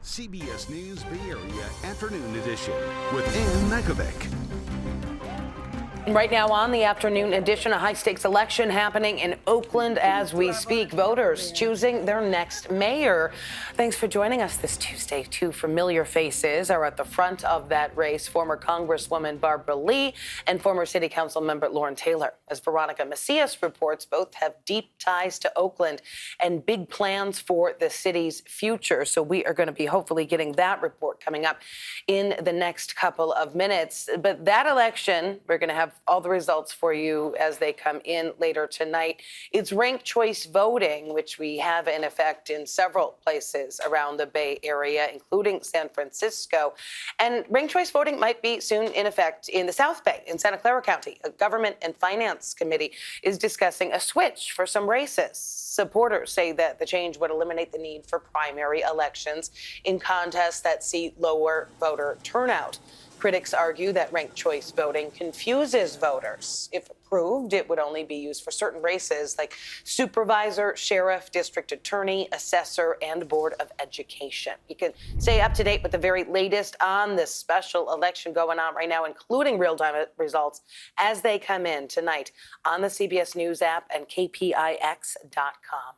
CBS News Bay Area Afternoon Edition with Ann Makovic. Right now on the afternoon edition, a high-stakes election happening in Oakland as we speak. Voters choosing their next mayor. Thanks for joining us this Tuesday. Two familiar faces are at the front of that race, former Congresswoman Barbara Lee and former City Council member Lauren Taylor. As Veronica Macias reports, both have deep ties to Oakland and big plans for the city's future. So we are going to be hopefully getting that report coming up in the next couple of minutes. But that election, we're going to have all the results for you as they come in later tonight. It's ranked choice voting, which we have in effect in several places around the Bay Area, including San Francisco. And ranked choice voting might be soon in effect in the South Bay, in Santa Clara County. A government and finance committee is discussing a switch for some races. Supporters say that the change would eliminate the need for primary elections in contests that see lower voter turnout. Critics argue that ranked choice voting confuses voters. If approved, it would only be used for certain races like supervisor, sheriff, district attorney, assessor, and board of education. You can stay up to date with the very latest on this special election going on right now, including real-time results as they come in tonight on the CBS News app and KPIX.com.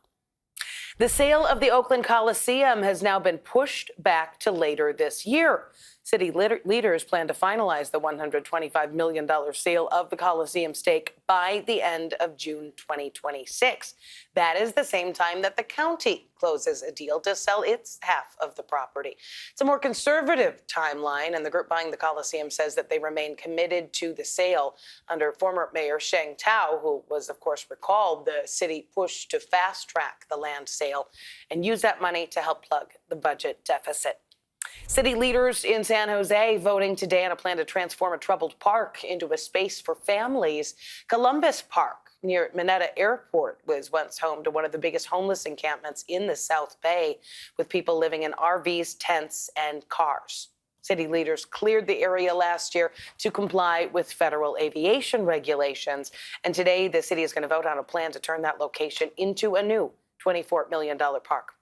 The sale of the Oakland Coliseum has now been pushed back to later this year. City leaders plan to finalize the $125 million sale of the Coliseum stake by the end of June 2026. That is the same time that the county closes a deal to sell its half of the property. It's a more conservative timeline, and the group buying the Coliseum says that they remain committed to the sale under former Mayor Sheng Tao, who was, of course, recalled. The city pushed to fast-track the land sale and use that money to help plug the budget deficit. City leaders in San Jose voting today on a plan to transform a troubled park into a space for families. Columbus Park near Mineta Airport was once home to one of the biggest homeless encampments in the South Bay, with people living in RVs, tents, and cars. City leaders cleared the area last year to comply with federal aviation regulations. And today, the city is going to vote on a plan to turn that location into a new $24 million park.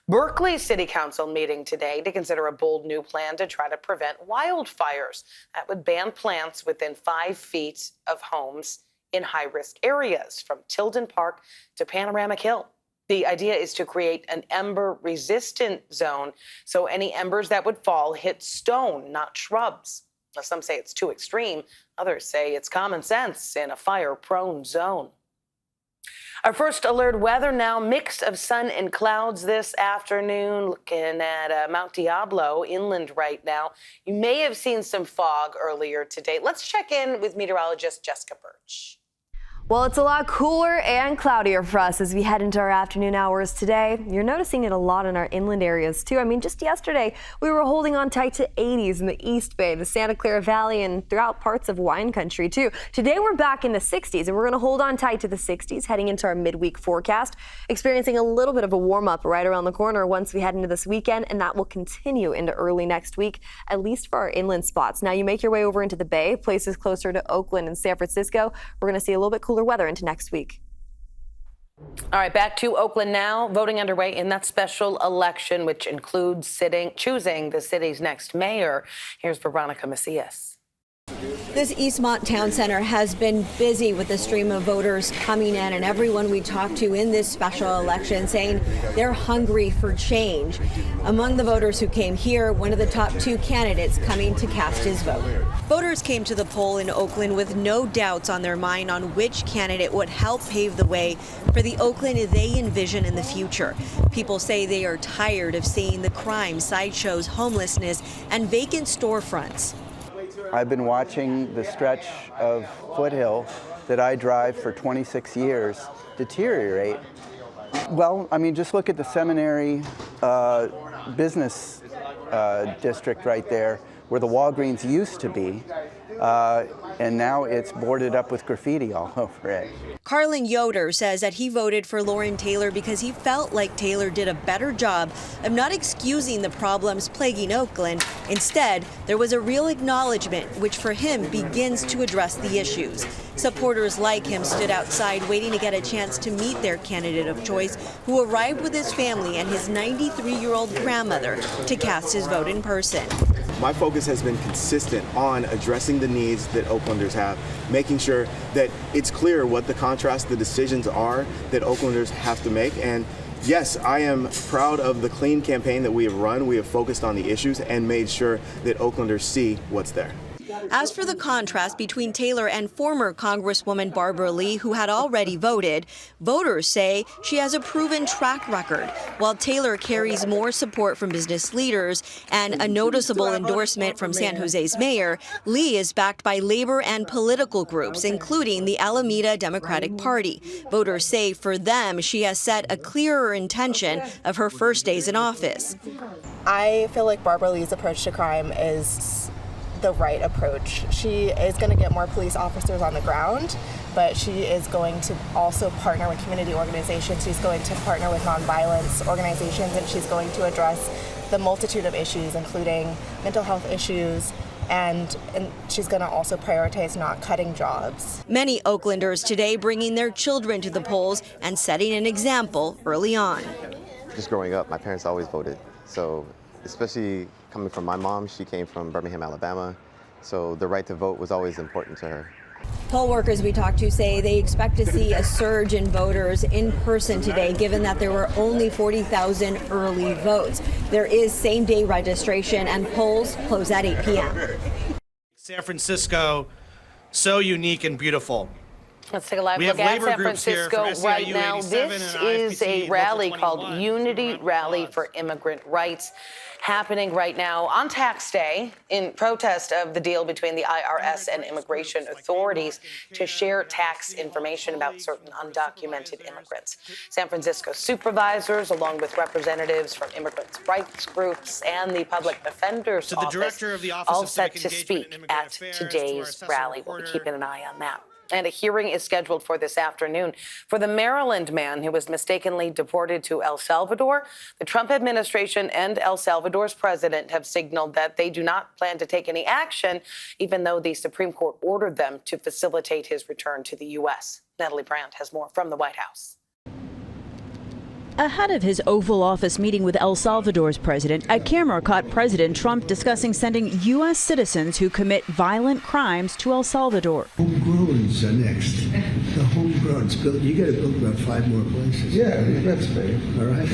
Berkeley City Council meeting today to consider a bold new plan to try to prevent wildfires that would ban plants within 5 feet of homes in high-risk areas, from Tilden Park to Panoramic Hill. The idea is to create an ember-resistant zone, so any embers that would fall hit stone, not shrubs. Now, some say it's too extreme. Others say it's common sense in a fire-prone zone. Our first alert weather now, mix of sun and clouds this afternoon. Looking at Mount Diablo inland right now. You may have seen some fog earlier today. Let's check in with meteorologist Jessica Birch. Well, it's a lot cooler and cloudier for us as we head into our afternoon hours today. You're noticing it a lot in our inland areas, too. I mean, just yesterday, we were holding on tight to 80s in the East Bay, the Santa Clara Valley, and throughout parts of wine country, too. Today, we're back in the 60s, and we're going to hold on tight to the 60s heading into our midweek forecast, experiencing a little bit of a warm-up right around the corner once we head into this weekend, and that will continue into early next week, at least for our inland spots. Now, you make your way over into the Bay, places closer to Oakland and San Francisco. We're going to see a little bit cooler weather into next week. All right, back to Oakland now. Voting underway in that special election, which includes choosing the city's next mayor. Here's Veronica Macias. This Eastmont Town Center has been busy with the stream of voters coming in, and everyone we talked to in this special election saying they're hungry for change. Among the voters who came here, one of the top 2 candidates coming to cast his vote. Voters came to the poll in Oakland with no doubts on their mind on which candidate would help pave the way for the Oakland they envision in the future. People say they are tired of seeing the crime, sideshows, homelessness, and vacant storefronts. I've been watching the stretch of foothill that I drive for 26 years deteriorate. Well, I mean, just look at the Seminary business district right there, where the Walgreens used to be. and now it's boarded up with graffiti all over it. Carlin Yoder says that he voted for Lauren Taylor because he felt like Taylor did a better job of not excusing the problems plaguing Oakland. Instead, there was a real acknowledgement, which for him begins to address the issues. Supporters like him stood outside waiting to get a chance to meet their candidate of choice, who arrived with his family and his 93-year-old grandmother to cast his vote in person. My focus has been consistent on addressing the needs that Oaklanders have, making sure that it's clear what the contrast, the decisions are that Oaklanders have to make. And yes, I am proud of the clean campaign that we have run. We have focused on the issues and made sure that Oaklanders see what's there. As for the contrast between Taylor and former Congresswoman Barbara Lee, who had already voted, voters say she has a proven track record, while Taylor carries more support from business leaders and a noticeable endorsement from San Jose's mayor. Lee is backed by labor and political groups, including the Alameda Democratic Party. Voters say for them, she has set a clearer intention of her first days in office. I feel like Barbara Lee's approach to crime is the right approach. She is going to get more police officers on the ground, but she is going to also partner with community organizations. She's going to partner with nonviolence organizations, and she's going to address the multitude of issues, including mental health issues, and she's going to also prioritize not cutting jobs. Many Oaklanders today bringing their children to the polls and setting an example early on. Just growing up, my parents always voted. So especially coming from my mom, she came from Birmingham, Alabama. So the right to vote was always important to her. Poll workers we talked to say they expect to see a surge in voters in person today, given that there were only 40,000 early votes. There is same-day registration, and polls close at 8 p.m. San Francisco, so unique and beautiful. Let's take a live look at San Francisco right now. This is a rally called Unity Rally for Immigrant Rights, happening right now on tax day in protest of the deal between the IRS and immigration authorities to share tax information about certain undocumented immigrants. San Francisco supervisors, along with representatives from immigrants' rights groups and the public defender's office, all set to speak at today's rally. We'll be keeping an eye on that. And a hearing is scheduled for this afternoon for the Maryland man who was mistakenly deported to El Salvador. The Trump administration and El Salvador's president have signaled that they do not plan to take any action, even though the Supreme Court ordered them to facilitate his return to the U.S. Natalie Brandt has more from the White House. Ahead of his Oval Office meeting with El Salvador's president, a camera caught President Trump discussing sending U.S. citizens who commit violent crimes to El Salvador. Homegrowns are next. The homegrown's built. You got to build about 5 more places. Yeah, that's big. All right.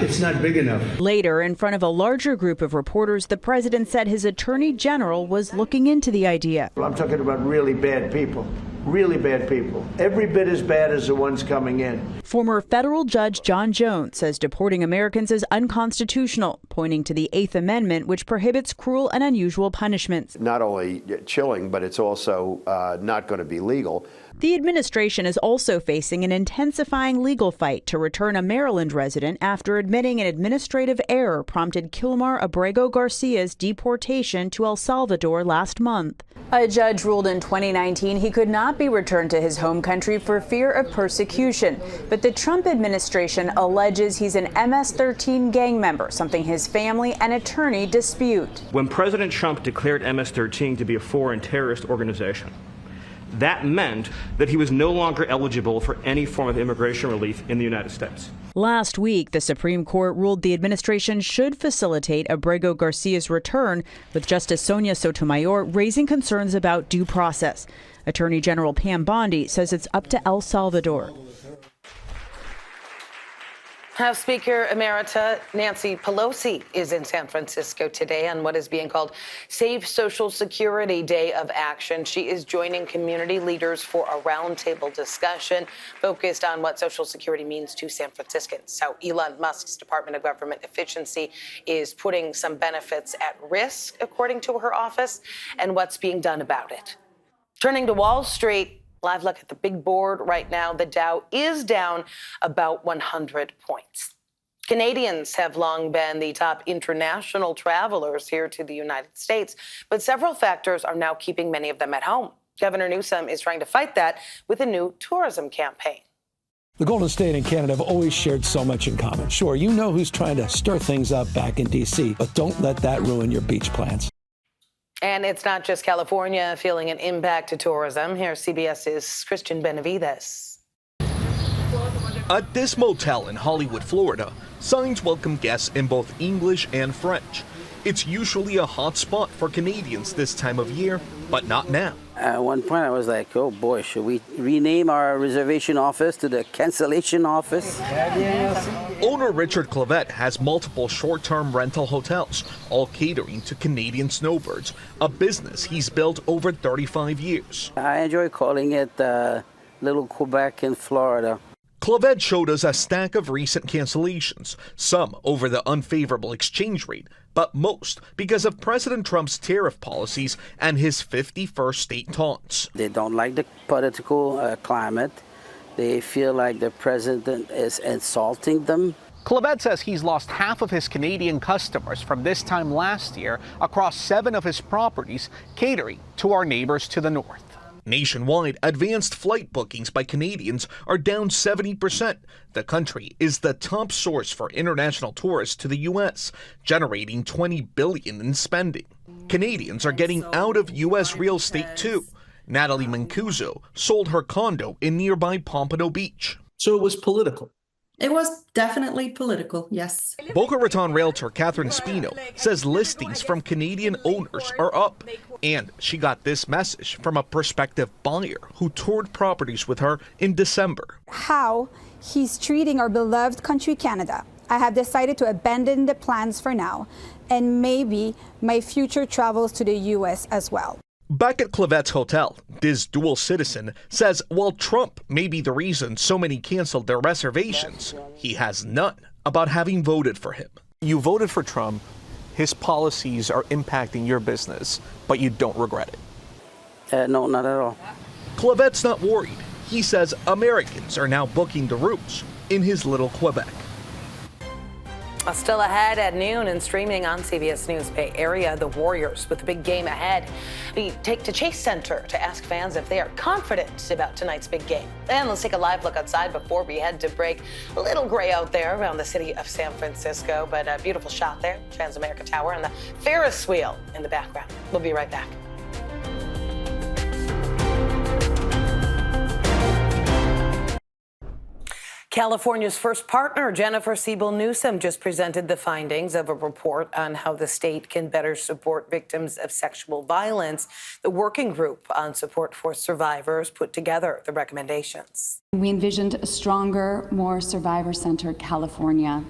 It's not big enough. Later, in front of a larger group of reporters, the president said his attorney general was looking into the idea. I'm talking about really bad people. Really bad people. Every bit as bad as the ones coming in. Former federal judge John Jones says deporting Americans is unconstitutional, pointing to the 8th Amendment, which prohibits cruel and unusual punishments. Not only chilling, but it's also not going to be legal. The administration is also facing an intensifying legal fight to return a Maryland resident after admitting an administrative error prompted Kilmar Abrego Garcia's deportation to El Salvador last month. A judge ruled in 2019 he could not be returned to his home country for fear of persecution. But the Trump administration alleges he's an MS-13 gang member, something his family and attorney dispute. When President Trump declared MS-13 to be a foreign terrorist organization, that meant that he was no longer eligible for any form of immigration relief in the United States. Last week, the Supreme Court ruled the administration should facilitate Abrego Garcia's return, with Justice Sonia Sotomayor raising concerns about due process. Attorney General Pam Bondi says it's up to El Salvador. House Speaker Emerita Nancy Pelosi is in San Francisco today on what is being called Save Social Security Day of Action. She is joining community leaders for a roundtable discussion focused on what Social Security means to San Franciscans. How Elon Musk's Department of Government Efficiency is putting some benefits at risk, according to her office, and what's being done about it. Turning to Wall Street. Live look at the big board right now. The Dow is down about 100 points. Canadians have long been the top international travelers here to the United States, but several factors are now keeping many of them at home. Governor Newsom is trying to fight that with a new tourism campaign. The Golden State and Canada have always shared so much in common. Sure, you know who's trying to stir things up back in D.C., but don't let that ruin your beach plans. And it's not just California feeling an impact to tourism. Here's CBS's Christian Benavides. At this motel in Hollywood, Florida, signs welcome guests in both English and French. It's usually a hot spot for Canadians this time of year, but not now. At one point, I was like, oh boy, should we rename our reservation office to the cancellation office? Owner Richard Clavet has multiple short-term rental hotels, all catering to Canadian snowbirds, a business he's built over 35 years. I enjoy calling it Little Quebec in Florida. Clavet showed us a stack of recent cancellations, some over the unfavorable exchange rate, but most because of President Trump's tariff policies and his 51st state taunts. They don't like the political climate. They feel like the president is insulting them. Clavet says he's lost half of his Canadian customers from this time last year across 7 of his properties, catering to our neighbors to the north. Nationwide, advanced flight bookings by Canadians are down 70%. The country is the top source for international tourists to the U.S., generating $20 billion in spending. Canadians are getting out of U.S. real estate too. Natalie Mancuso sold her condo in nearby Pompano Beach. So it was political. It was definitely political, yes. Boca Raton realtor Catherine Espino says listings from Canadian owners are up. And she got this message from a prospective buyer who toured properties with her in December. How he's treating our beloved country, Canada. I have decided to abandon the plans for now, and maybe my future travels to the U.S. as well. Back at Clavet's hotel, this dual citizen says while Trump may be the reason so many canceled their reservations, he has none about having voted for him. You voted for Trump. His policies are impacting your business, but you don't regret it. No, not at all. Clavet's not worried. He says Americans are now booking the rooms in his little Quebec. Still ahead at noon and streaming on CBS News Bay Area, the Warriors with the big game ahead. We take to Chase Center to ask fans if they are confident about tonight's big game. And let's take a live look outside before we head to break. A little gray out there around the city of San Francisco, but a beautiful shot there. Transamerica Tower and the Ferris wheel in the background. We'll be right back. California's first partner, Jennifer Siebel Newsom, just presented the findings of a report on how the state can better support victims of sexual violence. The working group on support for survivors put together the recommendations. We envisioned a stronger, more survivor-centered California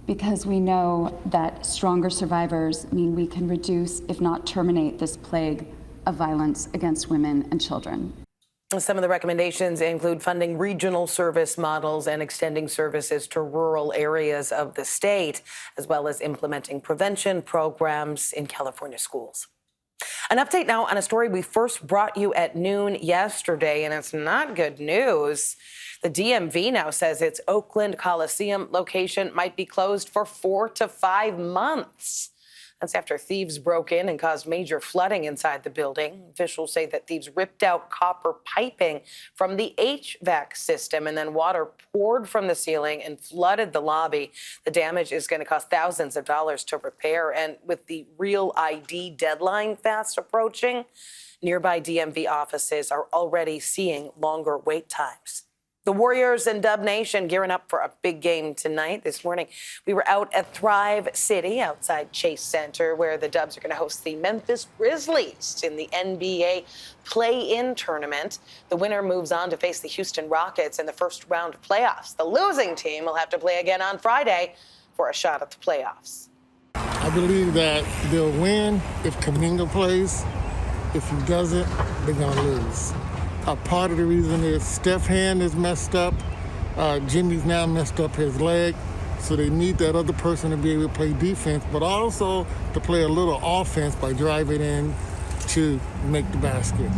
because we know that stronger survivors mean we can reduce, if not terminate, this plague of violence against women and children. Some of the recommendations include funding regional service models and extending services to rural areas of the state, as well as implementing prevention programs in California schools. An update now on a story we first brought you at noon yesterday, and it's not good news. The DMV now says its Oakland Coliseum location might be closed for 4 to 5 months. That's after thieves broke in and caused major flooding inside the building. Officials say that thieves ripped out copper piping from the HVAC system, and then water poured from the ceiling and flooded the lobby. The damage is going to cost thousands of dollars to repair. And with the Real ID deadline fast approaching, nearby DMV offices are already seeing longer wait times. The Warriors and Dub Nation gearing up for a big game tonight. This morning, we were out at Thrive City outside Chase Center, where the Dubs are going to host the Memphis Grizzlies in the NBA play-in tournament. The winner moves on to face the Houston Rockets in the first round of playoffs. The losing team will have to play again on Friday for a shot at the playoffs. I believe that they'll win if Kuminga plays. If he doesn't, they're going to lose. A part of the reason is Steph's hand is messed up. Jimmy's now messed up his leg. So they need that other person to be able to play defense, but also to play a little offense by driving in to make the basket.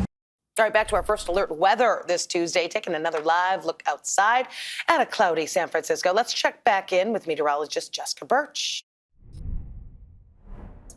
All right, back to our first alert weather this Tuesday, taking another live look outside at a cloudy San Francisco. Let's check back in with meteorologist Jessica Birch.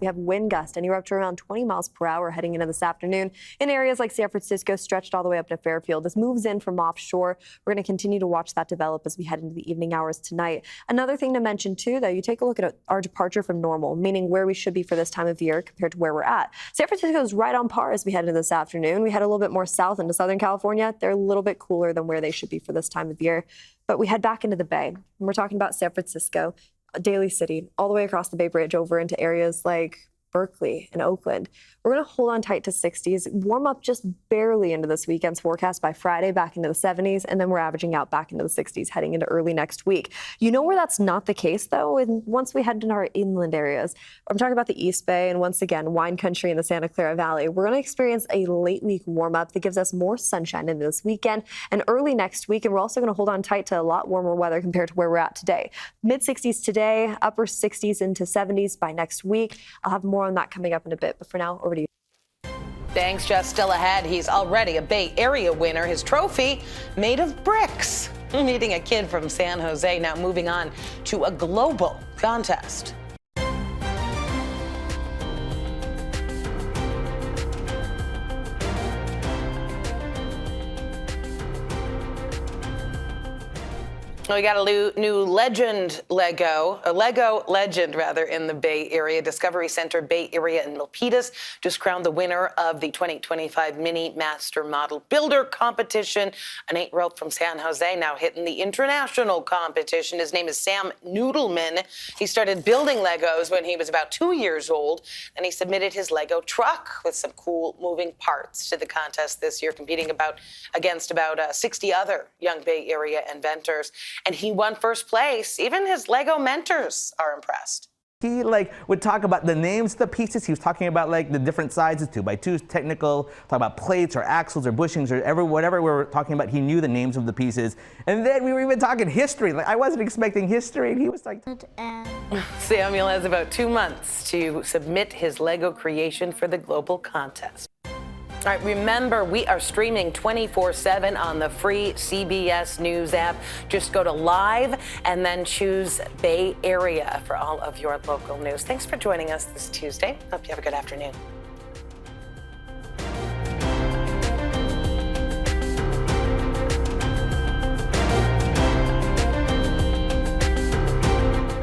We have wind gusts anywhere up to around 20 miles per hour heading into this afternoon in areas like San Francisco, stretched all the way up to Fairfield. This moves in from offshore. We're going to continue to watch that develop as we head into the evening hours tonight. Another thing to mention, too, though, you take a look at our departure from normal, meaning where we should be for this time of year compared to where we're at. San Francisco is right on par as we head into this afternoon. We head a little bit more south into Southern California. They're a little bit cooler than where they should be for this time of year. But we head back into the Bay, and we're talking about San Francisco, Daly City, all the way across the Bay Bridge over into areas like Berkeley and Oakland. We're going to hold on tight to 60s, warm up just barely into this weekend's forecast by Friday, back into the 70s, and then we're averaging out back into the 60s heading into early next week. You know where that's not the case, though? And once we head into our inland areas, I'm talking about the East Bay and once again, wine country in the Santa Clara Valley. We're going to experience a late week warm up that gives us more sunshine into this weekend and early next week. And we're also going to hold on tight to a lot warmer weather compared to where we're at today. Mid 60s today, upper 60s into 70s by next week. I'll have more on that coming up in a bit. But for now, over to you. Thanks, Jess. Still ahead, he's already a Bay Area winner. His trophy made of bricks. Meeting a kid from San Jose, now moving on to a global contest. We got a new legend Lego, a Lego legend rather, in the Bay Area. Discovery Center Bay Area in Milpitas just crowned the winner of the 2025 Mini Master Model Builder Competition. An 8-year-old from San Jose now hitting the international competition. His name is Sam Noodleman. He started building Legos when he was about 2 years old, and he submitted his Lego truck with some cool moving parts to the contest this year, competing against about 60 other young Bay Area inventors. And he won first place. Even his Lego mentors are impressed. He would talk about the names of the pieces. He was talking about the different sizes, 2x2s, technical, talk about plates or axles or bushings or whatever we were talking about. He knew the names of the pieces. And then we were even talking history. I wasn't expecting history, and he was like. Samuel has about 2 months to submit his Lego creation for the global contest. All right, remember, we are streaming 24/7 on the free CBS News app. Just go to Live and then choose Bay Area for all of your local news. Thanks for joining us this Tuesday. Hope you have a good afternoon.